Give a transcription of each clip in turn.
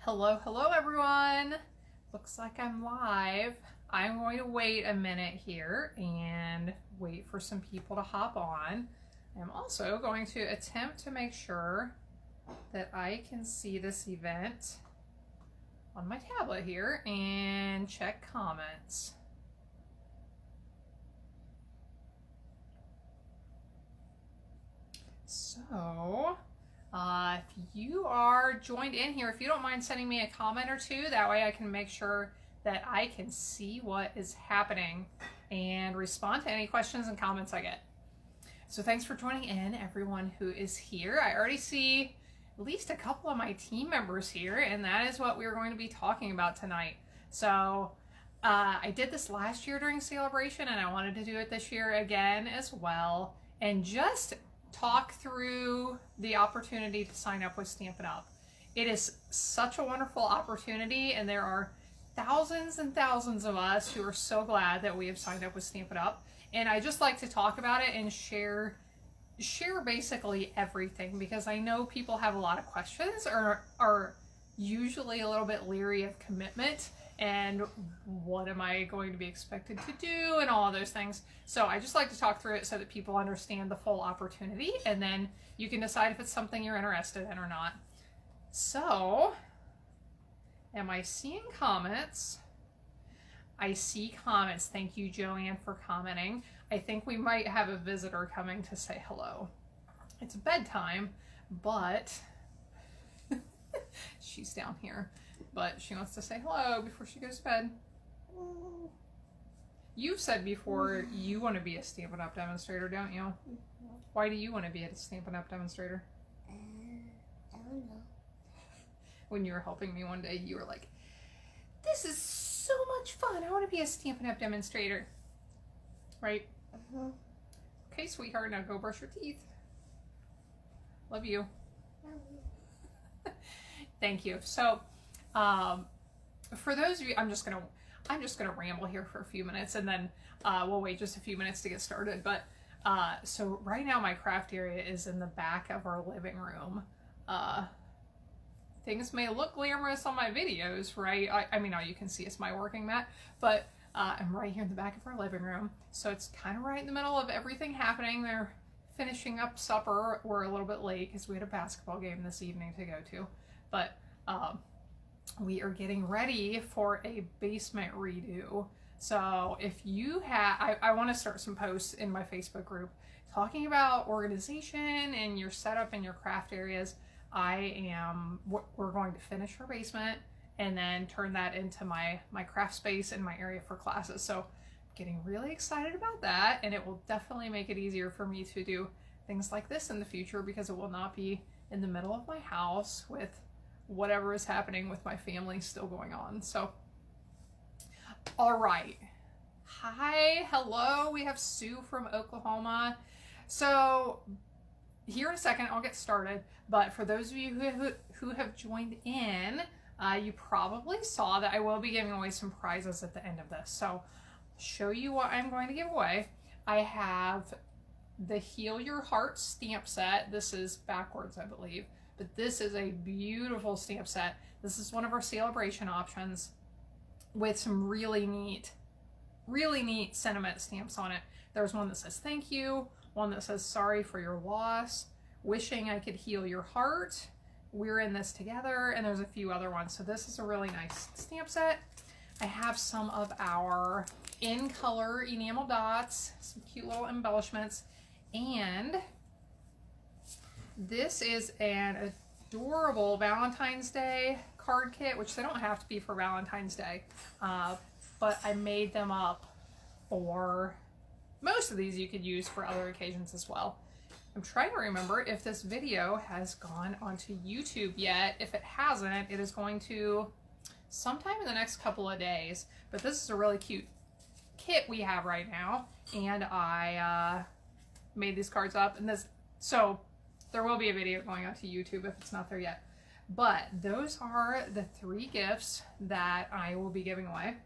Hello, hello everyone. Looks like I'm live. I'm going to wait a minute here and wait for some people to hop on. I'm also going to attempt to make sure that I can see this event on my tablet here and check comments. So, if you are joined in here, if you don't mind sending me a comment or two, that way I can make sure that I can see what is happening and respond to any questions and comments I get. So thanks for joining in, everyone who is here. I already see at least a couple of my team members here, and that is what we're going to be talking about tonight. So I did this last year during Celebration, and I wanted to do it this year again as well, and just talk through the opportunity to sign up with Stampin' Up. It is such a wonderful opportunity, and there are thousands and thousands of us who are so glad that we have signed up with Stampin' Up. And I just like to talk about it and share basically everything, because I know people have a lot of questions or are usually a little bit leery of commitment and what am I going to be expected to do and all of those things. So I just like to talk through it so that people understand the full opportunity, and then you can decide if it's something you're interested in or not. So, am I seeing comments? I see comments. Thank you, Joanne, for commenting. I think we might have a visitor coming to say hello. It's bedtime, but she's down here. But she wants to say hello before she goes to bed. You've said before you want to be a Stampin' Up Demonstrator, don't you? Why do you want to be a Stampin' Up Demonstrator? I don't know. When you were helping me one day, you were like, this is so much fun. I want to be a Stampin' Up Demonstrator. Right? Okay, sweetheart, now go brush your teeth. Love you. Thank you. So, for those of you, I'm just gonna ramble here for a few minutes, and then we'll wait just a few minutes to get started. But so right now my craft area is in the back of our living room. Things may look glamorous on my videos, right? I mean, all you can see is my working mat, but I'm right here in the back of our living room, so it's kind of right in the middle of everything happening. They're finishing up supper. We're a little bit late because we had a basketball game this evening to go to, but we are getting ready for a basement redo. So if you have, I want to start some posts in my Facebook group talking about organization and your setup and your craft areas. We're going to finish our basement and then turn that into my craft space and my area for classes. So I'm getting really excited about that, and it will definitely make it easier for me to do things like this in the future, because it will not be in the middle of my house with whatever is happening with my family still going on. So, all right. Hi, hello. We have Sue from Oklahoma. So here in a second, I'll get started. But for those of you who have joined in, you probably saw that I will be giving away some prizes at the end of this. So I'll show you what I'm going to give away. I have the Heal Your Heart stamp set. This is backwards, I believe. But this is a beautiful stamp set. This is one of our celebration options with some really neat sentiment stamps on it. There's one that says thank you, one that says sorry for your loss, wishing I could heal your heart, we're in this together, and there's a few other ones. So this is a really nice stamp set. I have some of our in color enamel dots, some cute little embellishments, and this is an adorable Valentine's Day card kit, which they don't have to be for Valentine's Day, but I made them up for most of these. You could use for other occasions as well. I'm trying to remember if this video has gone onto YouTube yet. If it hasn't, it is going to sometime in the next couple of days, but this is a really cute kit we have right now, and I made these cards up, and so there will be a video going out to YouTube if it's not there yet. But those are the 3 gifts that I will be giving away,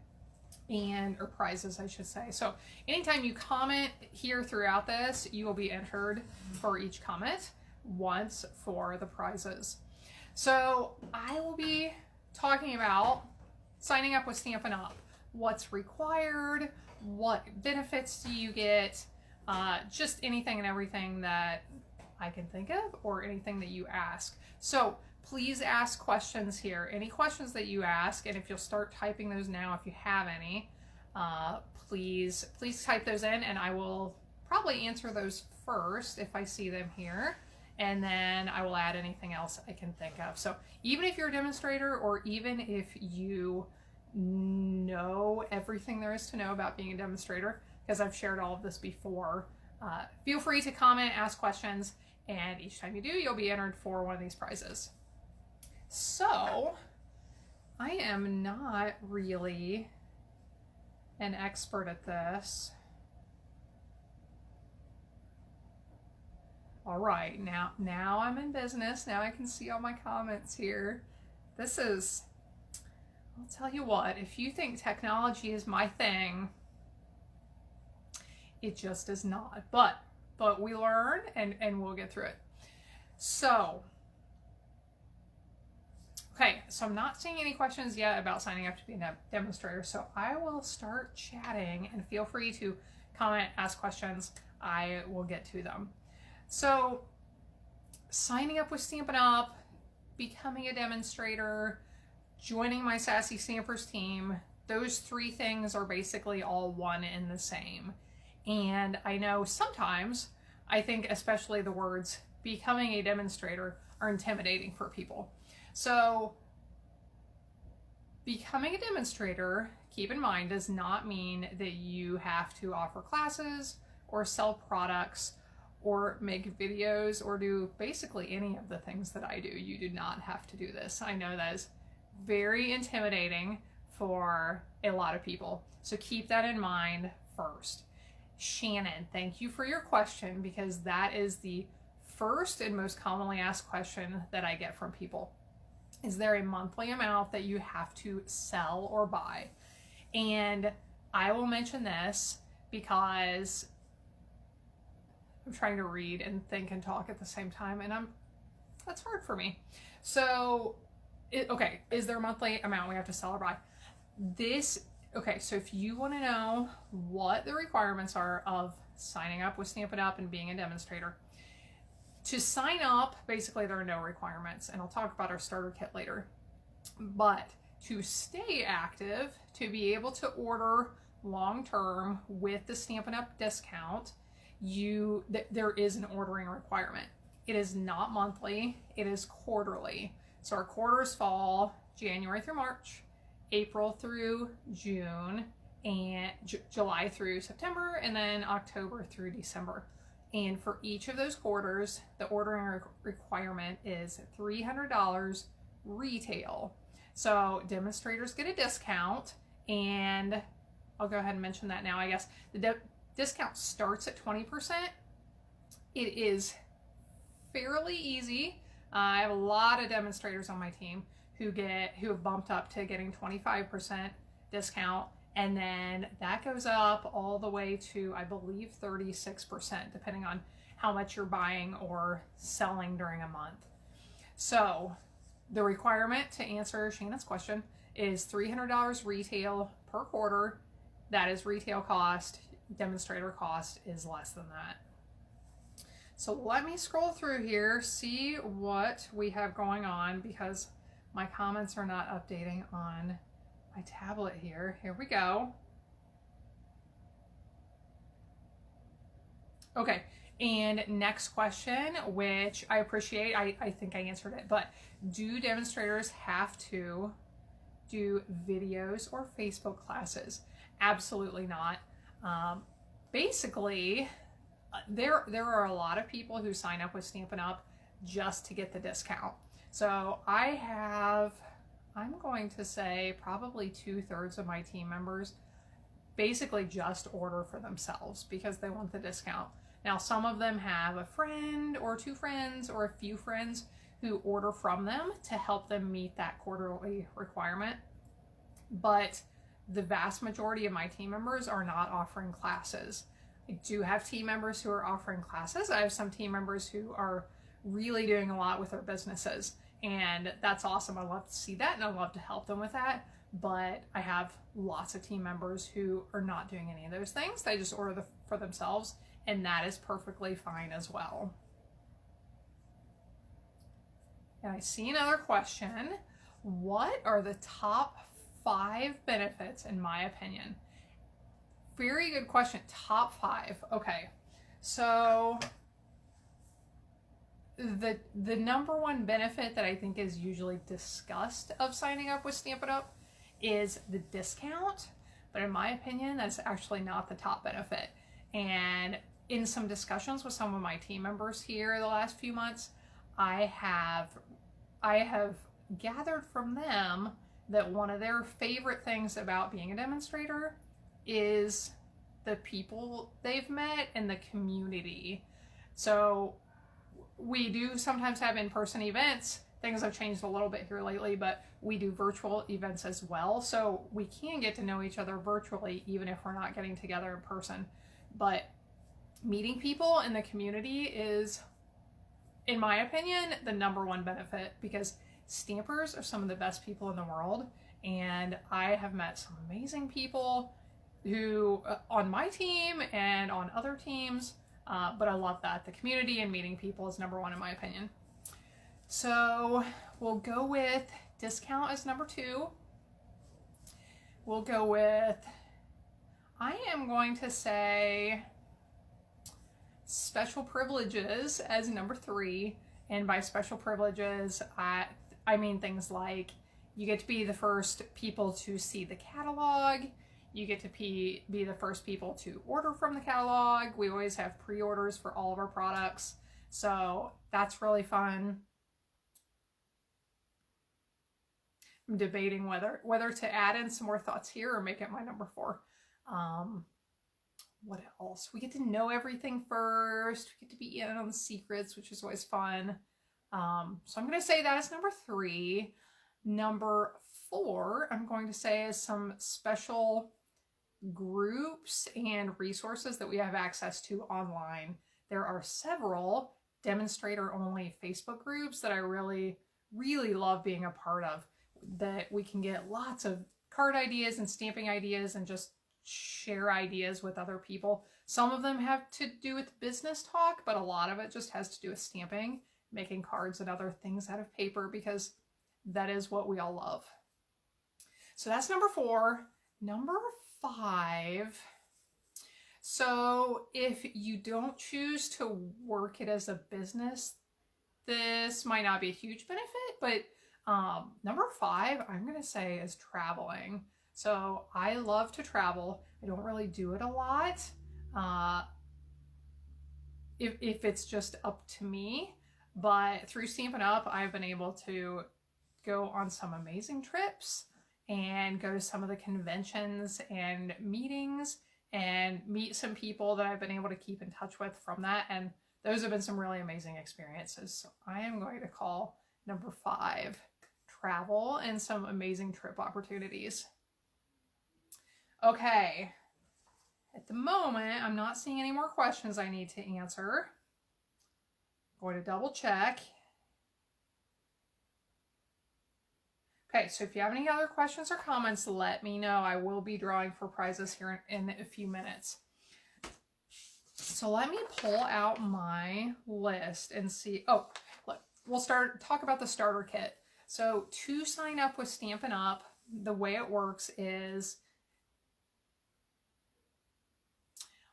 or prizes, I should say. So anytime you comment here throughout this, you will be entered for each comment once for the prizes. So I will be talking about signing up with Stampin' Up. What's required? What benefits do you get? Just anything and everything that I can think of, or anything that you ask. So please ask questions here. Any questions that you ask, and if you'll start typing those now, if you have any, please type those in, and I will probably answer those first if I see them here, and then I will add anything else I can think of. So even if you're a demonstrator, or even if you know everything there is to know about being a demonstrator, because I've shared all of this before, feel free to comment, ask questions, and each time you do, you'll be entered for one of these prizes. So I am not really an expert at this. All right, now I'm in business. Now I can see all my comments here. This is, I'll tell you what, if you think technology is my thing, it just is not. But we learn, and we'll get through it. So, okay, so I'm not seeing any questions yet about signing up to be a demonstrator, so I will start chatting, and feel free to comment, ask questions. I will get to them. So, signing up with Stampin' Up, becoming a demonstrator, joining my Sassy Stampers team, those three things are basically all one and the same. And I know sometimes, I think especially the words becoming a demonstrator are intimidating for people. So becoming a demonstrator, keep in mind, does not mean that you have to offer classes or sell products or make videos or do basically any of the things that I do. You do not have to do this. I know that is very intimidating for a lot of people. So keep that in mind first. Shannon, thank you for your question, because that is the first and most commonly asked question that I get from people. Is there a monthly amount that you have to sell or buy? And I will mention this because I'm trying to read and think and talk at the same time, and that's hard for me. So, okay, is there a monthly amount we have to sell or buy? Okay, so if you want to know what the requirements are of signing up with Stampin' Up and being a demonstrator, to sign up, basically there are no requirements, and I'll talk about our starter kit later. But to stay active, to be able to order long-term with the Stampin' Up discount, there is an ordering requirement. It is not monthly, it is quarterly. So our quarters fall January through March, April through June, and July through September, and then October through December. And for each of those quarters, the ordering requirement is $300 retail. So demonstrators get a discount, and I'll go ahead and mention that now, I guess. The discount starts at 20%. It is fairly easy. I have a lot of demonstrators on my team who have bumped up to getting 25% discount, and then that goes up all the way to, I believe, 36%, depending on how much you're buying or selling during a month. So the requirement, to answer Shannon's question, is $300 retail per quarter. That is retail cost. Demonstrator cost is less than that. So let me scroll through here, see what we have going on, because my comments are not updating on my tablet here. Here we go. Okay, and next question, which I appreciate, I think I answered it, but do demonstrators have to do videos or Facebook classes? Absolutely not. Basically, there are a lot of people who sign up with Stampin' Up just to get the discount. So I'm going to say probably 2/3 of my team members basically just order for themselves because they want the discount. Now, some of them have a friend or two friends or a few friends who order from them to help them meet that quarterly requirement. But the vast majority of my team members are not offering classes. I do have team members who are offering classes. I have some team members who are really doing a lot with their businesses, And that's awesome. I love to see that, and I love to help them with that. But I have lots of team members who are not doing any of those things. They just order for themselves, and that is perfectly fine as well. And I see another question. What are the top 5 benefits in my opinion? Very good question. Top 5. Okay. So the number one benefit that I think is usually discussed of signing up with Stampin' Up is the discount. But in my opinion, that's actually not the top benefit. And in some discussions with some of my team members here the last few months, I have gathered from them that one of their favorite things about being a demonstrator is the people they've met and the community. So we do sometimes have in-person events. Things have changed a little bit here lately, but we do virtual events as well. So we can get to know each other virtually, even if we're not getting together in person. But meeting people in the community is, in my opinion, the number one benefit, because stampers are some of the best people in the world. And I have met some amazing people who on my team and on other teams, but I love that. The community and meeting people is number one in my opinion. So we'll go with discount as number 2. We'll go with, I am going to say special privileges as number 3. And by special privileges, I mean things like you get to be the first people to see the catalog. You get to be the first people to order from the catalog. We always have pre-orders for all of our products. So that's really fun. I'm debating whether to add in some more thoughts here or make it my number 4. What else? We get to know everything first. We get to be in on the secrets, which is always fun. So I'm going to say that is number 3. Number 4, I'm going to say is some special groups and resources that we have access to online. There are several demonstrator only Facebook groups that I really, really love being a part of, that we can get lots of card ideas and stamping ideas and just share ideas with other people. Some of them have to do with business talk, but a lot of it just has to do with stamping, making cards and other things out of paper, because that is what we all love. So that's number 4. Number 5. So if you don't choose to work it as a business, this might not be a huge benefit, but number 5, I'm going to say, is traveling. So I love to travel. I don't really do it a lot. If it's just up to me, but through Stampin' Up, I've been able to go on some amazing trips and go to some of the conventions and meetings and meet some people that I've been able to keep in touch with from that. And those have been some really amazing experiences. So I am going to call number 5 travel and some amazing trip opportunities. Okay. At the moment, I'm not seeing any more questions I need to answer. I'm going to double check. Okay, so if you have any other questions or comments, let me know. I will be drawing for prizes here in a few minutes. So let me pull out my list and see. Oh, look, we'll talk about the starter kit. So to sign up with Stampin' Up, the way it works is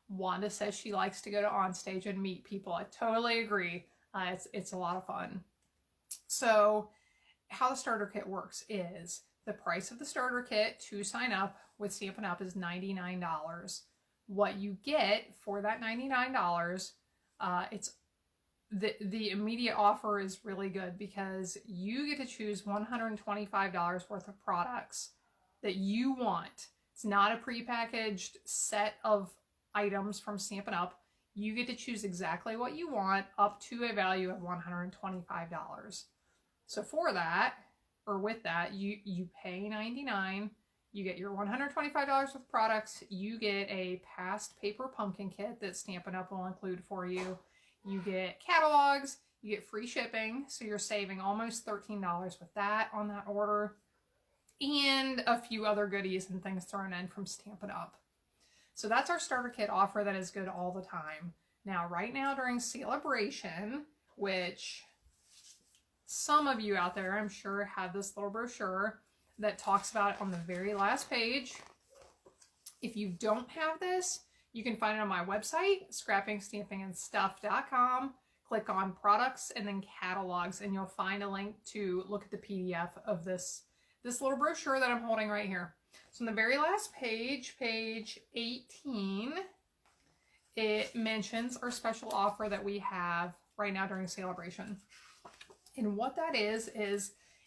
Wanda says she likes to go to Onstage and meet people. I totally agree. It's a lot of fun. So how the starter kit works is the price of the starter kit to sign up with Stampin' Up is $99. What you get for that $99, it's the immediate offer is really good because you get to choose $125 worth of products that you want. It's not a prepackaged set of items from Stampin' Up. You get to choose exactly what you want up to a value of $125. So for that, or with that, you pay $99, you get your $125 with products, you get a past paper pumpkin kit that Stampin' Up will include for you, you get catalogs, You get free shipping, so you're saving almost $13 with that on that order, and a few other goodies and things thrown in from Stampin' Up. So that's our starter kit offer that is good all the time. Now, right now during Celebration, which some of you out there, I'm sure, have this little brochure that talks about it on the very last page. If you don't have this, you can find it on my website, scrappingstampingandstuff.com. Click on products and then catalogs, and you'll find a link to look at the PDF of this little brochure that I'm holding right here. So on the very last page, page 18, it mentions our special offer that we have right now during Celebration. And what that is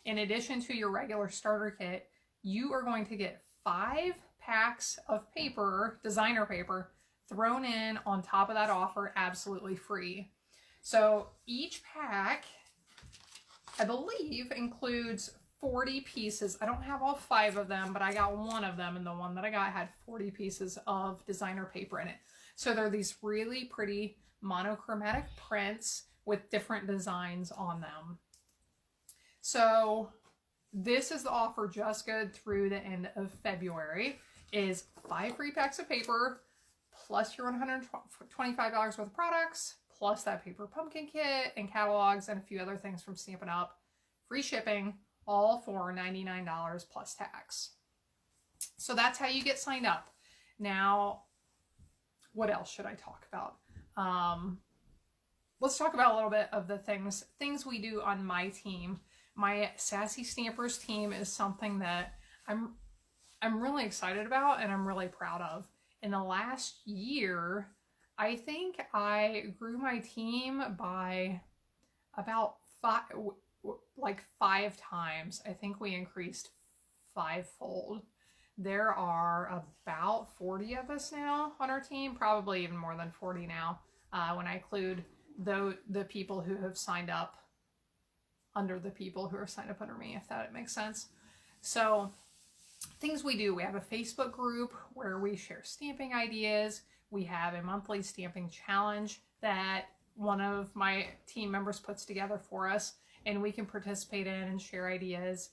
in addition to your regular starter kit, you are going to get 5 packs of paper, designer paper, thrown in on top of that offer absolutely free. So each pack, I believe, includes 40 pieces. I don't have all 5 of them, but I got one of them, and the one that I got had 40 pieces of designer paper in it. So they're these really pretty monochromatic prints with different designs on them. So this is the offer just good through the end of February, is 5 free packs of paper, plus your $125 worth of products, plus that paper pumpkin kit and catalogs and a few other things from Stampin' Up. Free shipping, all for $99 plus tax. So that's how you get signed up. Now, what else should I talk about? Let's talk about a little bit of the things we do on my team. My Sassy Stampers team is something that I'm really excited about and I'm really proud of. In the last year, I think I grew my team by about 5 times. I think we increased 5-fold. There are about 40 of us now on our team, probably even more than 40 now, when I include the people who have signed up under the people who are signed up under me, if that makes sense. So things we do, we have a Facebook group where we share stamping ideas. We have a monthly stamping challenge that one of my team members puts together for us, and we can participate in and share ideas.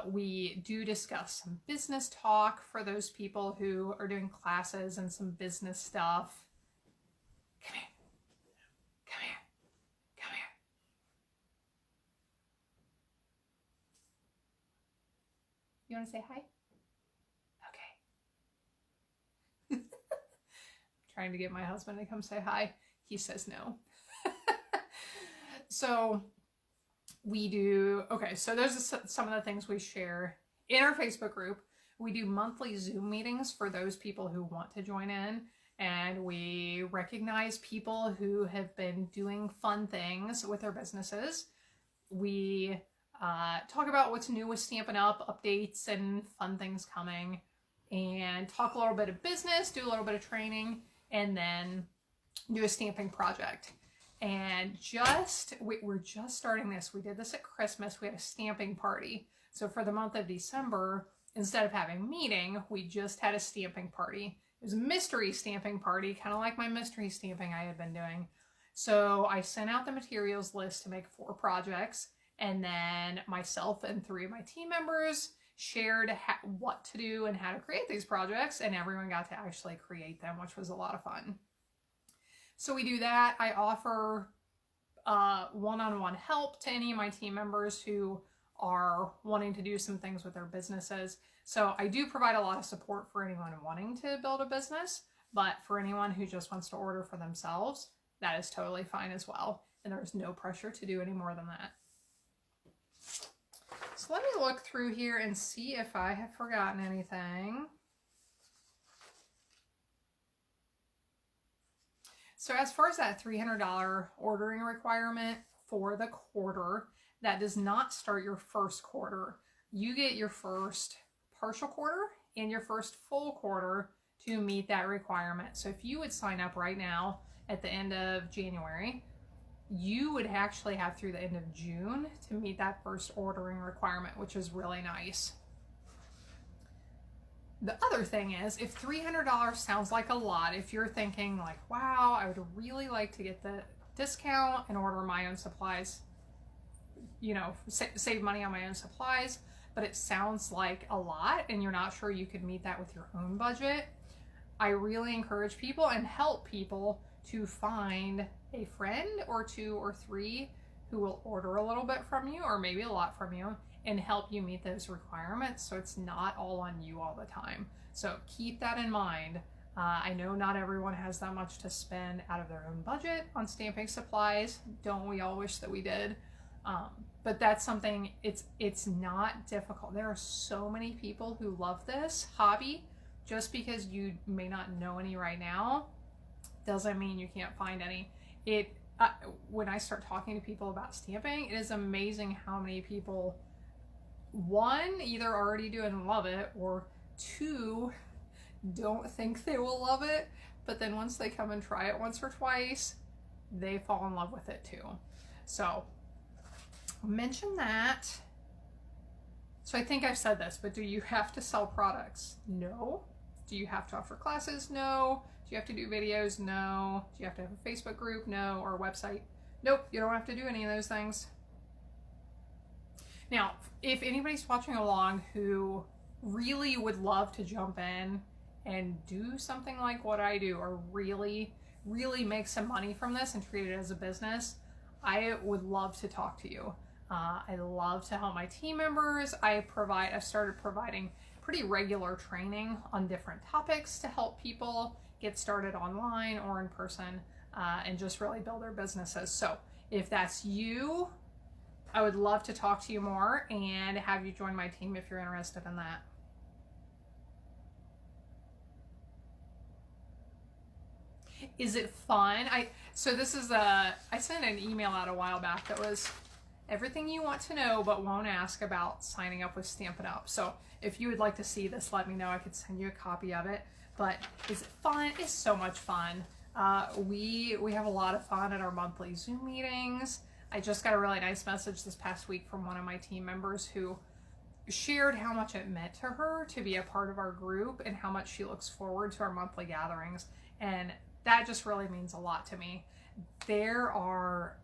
We do discuss some business talk for those people who are doing classes and some business stuff. Come here. Come here. Come here. You want to say hi? Okay. Trying to get my husband to come say hi. He says no. So we do, okay, so those are some of the things we share in our Facebook group. We do monthly Zoom meetings for those people who want to join in, and we recognize people who have been doing fun things with their businesses. We talk about what's new with Stampin' Up, updates and fun things coming, and talk a little bit of business, do a little bit of training, and then do a stamping project. And we're just starting this. We did this at Christmas. We had a stamping party. So for the month of December, instead of having a meeting, we just had a stamping party. It was a mystery stamping party, kind of like my mystery stamping I had been doing. So I sent out the materials list to make 4 projects, and then myself and 3 of my team members shared what to do and how to create these projects, and everyone got to actually create them, which was a lot of fun. So we do that. I offer one-on-one help to any of my team members who are wanting to do some things with their businesses. So I do provide a lot of support for anyone wanting to build a business, but for anyone who just wants to order for themselves, that is totally fine as well. And there's no pressure to do any more than that. So let me look through here and see if I have forgotten anything. So as far as that $300 ordering requirement for the quarter, that does not start your first quarter. You get your first partial quarter and your first full quarter to meet that requirement. So if you would sign up right now at the end of January, you would actually have through the end of June to meet that first ordering requirement, which is really nice. The other thing is, if $300 sounds like a lot, if you're thinking like, wow, I would really like to discount and order my own supplies, you know, save money on my own supplies, but it sounds like a lot and you're not sure you could meet that with your own budget, I really encourage people and help people to find a friend or 2 or 3 who will order a little bit from you, or maybe a lot from you, and help you meet those requirements so it's not all on you all the time. So keep that in mind. I know not everyone has that much to spend out of their own budget on stamping supplies. Don't we all wish that we did? But that's something, it's not difficult. There are so many people who love this hobby. Just because you may not know any right now doesn't mean you can't find any. When I start talking to people about stamping, it is amazing how many people, 1, either already do and love it, or 2, don't think they will love it, but then once they come and try it once or twice, they fall in love with it too. So mention that. So I think I've said this, but do you have to sell products? No. Do you have to offer classes? No. Do you have to do videos? No. Do you have to have a Facebook group? No. Or a website? Nope. You don't have to do any of those things. Now, if anybody's watching along who really would love to jump in and do something like what I do, or really, really make some money from this and treat it as a business, I would love to talk to you. I love to help my team members. I've started providing pretty regular training on different topics to help people get started online or in person, and just really build their businesses. So if that's you, I would love to talk to you more and have you join my team if you're interested in that. Is it fun? I sent an email out a while back that was everything you want to know but won't ask about signing up with Stampin' Up. So if you would like to see this, let me know. I could send you a copy of it. But is it fun? It's so much fun. We have a lot of fun at our monthly Zoom meetings. I just got a really nice message this past week from one of my team members who shared how much it meant to her to be a part of our group and how much she looks forward to our monthly gatherings. And that just really means a lot to me. There are,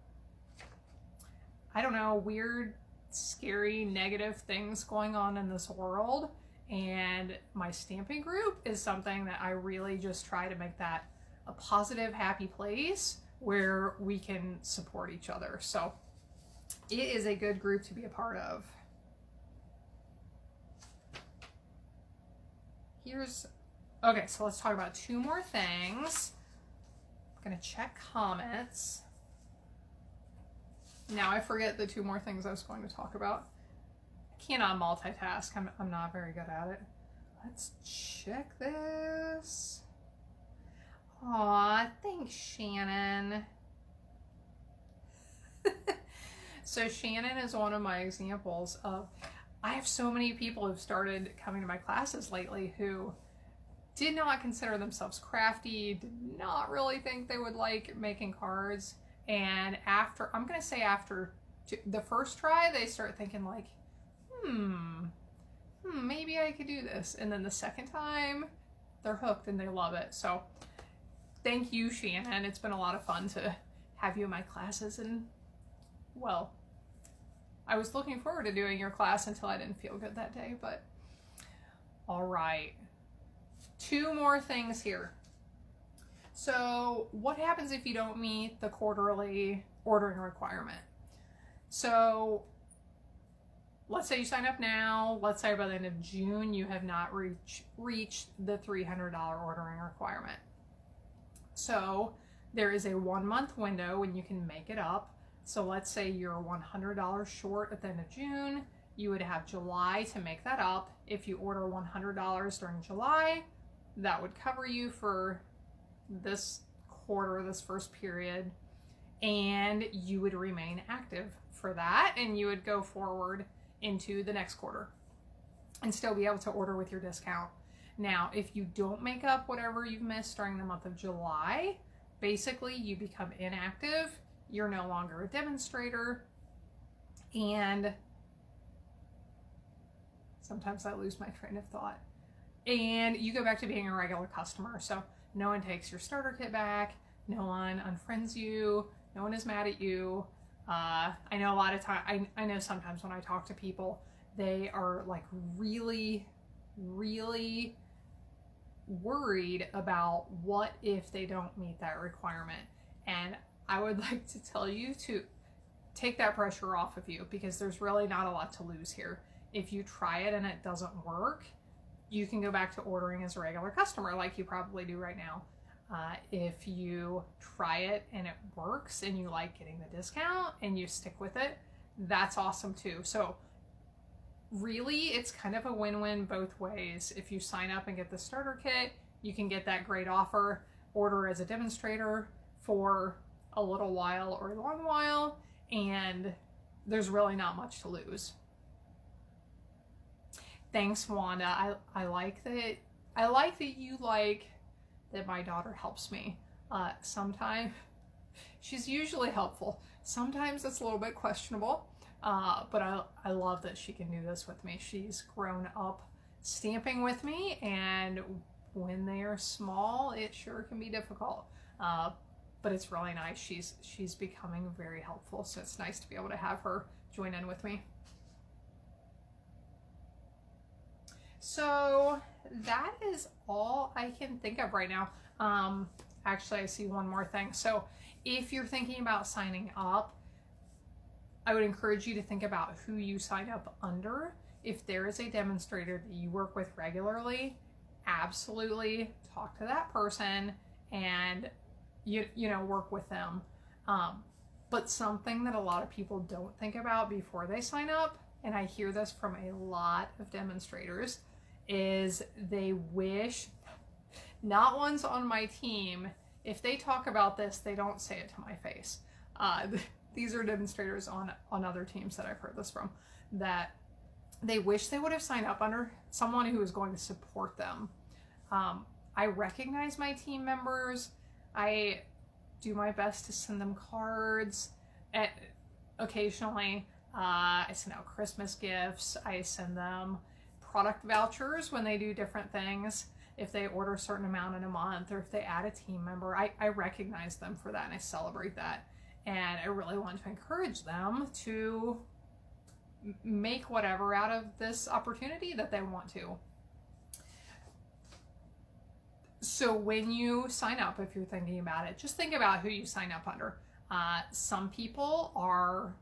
I don't know, weird, scary, negative things going on in this world. And my stamping group is something that I really just try to make that a positive, happy place where we can support each other. So it is a good group to be a part of. Okay, so let's talk about 2 more things. I'm gonna check comments. Now I forget the 2 more things I was going to talk about. I cannot multitask. I'm not very good at it. Let's check this. Aw, thanks, Shannon. So Shannon is one of my examples of, I have so many people who've started coming to my classes lately who did not consider themselves crafty, did not really think they would like making cards. And after the first try, they start thinking like, maybe I could do this. And then the second time, they're hooked and they love it. So thank you, Shannon. It's been a lot of fun to have you in my classes. And, well, I was looking forward to doing your class until I didn't feel good that day. But, all right. 2 more things here. So what happens if you don't meet the quarterly ordering requirement? So let's say you sign up now. Let's say by the end of June, you have not reached the $300 ordering requirement. So there is a 1-month window when you can make it up. So let's say you're $100 short at the end of June. You would have July to make that up. If you order $100 during July, that would cover you for this quarter, this first period, and you would remain active for that, and you would go forward into the next quarter and still be able to order with your discount. Now, if you don't make up whatever you've missed during the month of July, basically you become inactive. You're no longer a demonstrator, and sometimes I lose my train of thought. And you go back to being a regular customer. So no one takes your starter kit back, no one unfriends you, No one is mad at you. I know a lot of time. I know sometimes when I talk to people, they are like really, really worried about what if they don't meet that requirement. And I would like to tell you to take that pressure off of you, because there's really not a lot to lose here. If you try it and it doesn't work, you can go back to ordering as a regular customer like you probably do right now. If you try it and it works and you like getting the discount and you stick with it, that's awesome too. So really, it's kind of a win-win both ways. If you sign up and get the starter kit, you can get that great offer, order as a demonstrator for a little while or a long while, and there's really not much to lose. Thanks, Wanda. I like that. I like that you like that my daughter helps me. Sometimes she's usually helpful. Sometimes it's a little bit questionable, but I love that she can do this with me. She's grown up stamping with me, and when they are small, it sure can be difficult. But it's really nice. She's becoming very helpful, so it's nice to be able to have her join in with me. So that is all I can think of right now. Actually, I see one more thing. So if you're thinking about signing up, I would encourage you to think about who you sign up under. If there is a demonstrator that you work with regularly, absolutely talk to that person and you know, work with them. But something that a lot of people don't think about before they sign up, and I hear this from a lot of demonstrators, is they wish, not ones on my team, if they talk about this, they don't say it to my face. These are demonstrators on other teams that I've heard this from, that they wish they would have signed up under someone who is going to support them. I recognize my team members. I do my best to send them cards. Occasionally, I send out Christmas gifts. I send them product vouchers when they do different things. If they order a certain amount in a month, or if they add a team member, I recognize them for that and I celebrate that. And I really want to encourage them to make whatever out of this opportunity that they want to. So when you sign up, if you're thinking about it, just think about who you sign up under. Some people are,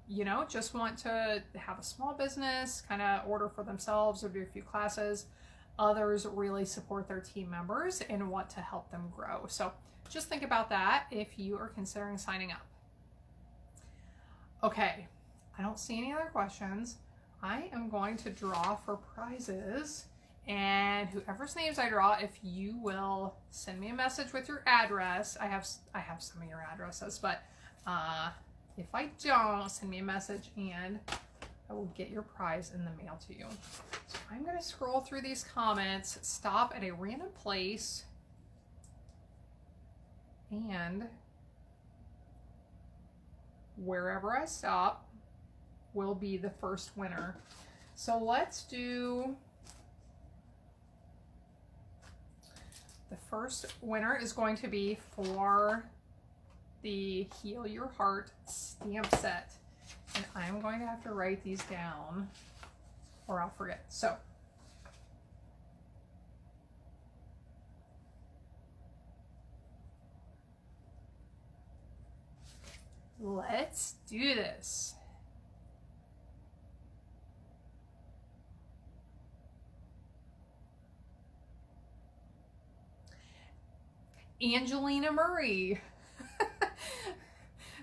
you know, just want to have a small business, kind of order for themselves or do a few classes. Others really support their team members and want to help them grow. So just think about that if you are considering signing up. Okay, I don't see any other questions. I am going to draw for prizes, and whoever's names I draw, if you will send me a message with your address. I have some of your addresses, but if I don't, send me a message and I will get your prize in the mail to you. So I'm going to scroll through these comments, stop at a random place, and wherever I stop will be the first winner. So let's do, the first winner is going to be for the Heal Your Heart stamp set. And I'm going to have to write these down or I'll forget. So let's do this. Angelina Murray.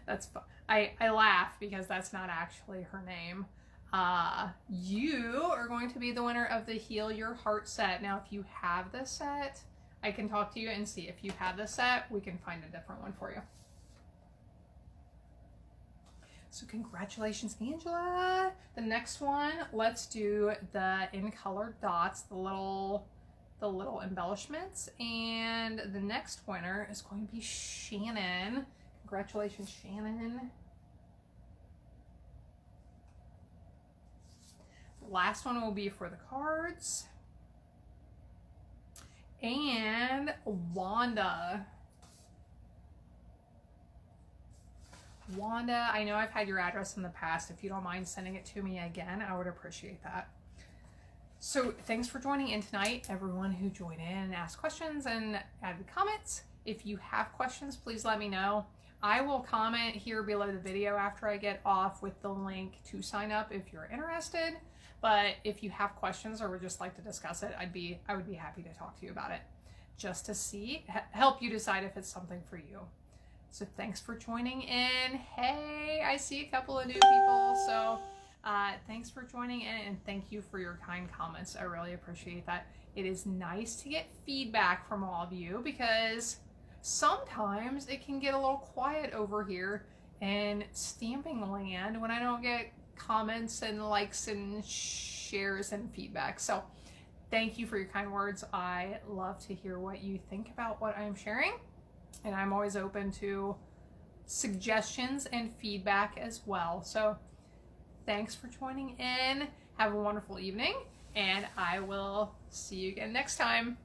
That's fun. I laugh because that's not actually her name. You are going to be the winner of the Heal Your Heart set. Now, if you have this set, I can talk to you and see if you have this set, we can find a different one for you. So congratulations, Angela. The next one, let's do the in colored dots, the little embellishments. And the next winner is going to be Shannon. Congratulations, Shannon. The last one will be for the cards. And Wanda. Wanda, I know I've had your address in the past. If you don't mind sending it to me again, I would appreciate that. So thanks for joining in tonight, everyone who joined in and asked questions and added comments. If you have questions, please let me know. I will comment here below the video after I get off with the link to sign up if you're interested. But if you have questions or would just like to discuss it, I would be happy to talk to you about it, just to help you decide if it's something for you. So thanks for joining in. Hey, I see a couple of new people. So thanks for joining in, and thank you for your kind comments. I really appreciate that. It is nice to get feedback from all of you because sometimes it can get a little quiet over here in stamping land when I don't get comments and likes and shares and feedback. So thank you for your kind words. I love to hear what you think about what I'm sharing, and I'm always open to suggestions and feedback as well. So thanks for joining in. Have a wonderful evening, and I will see you again next time.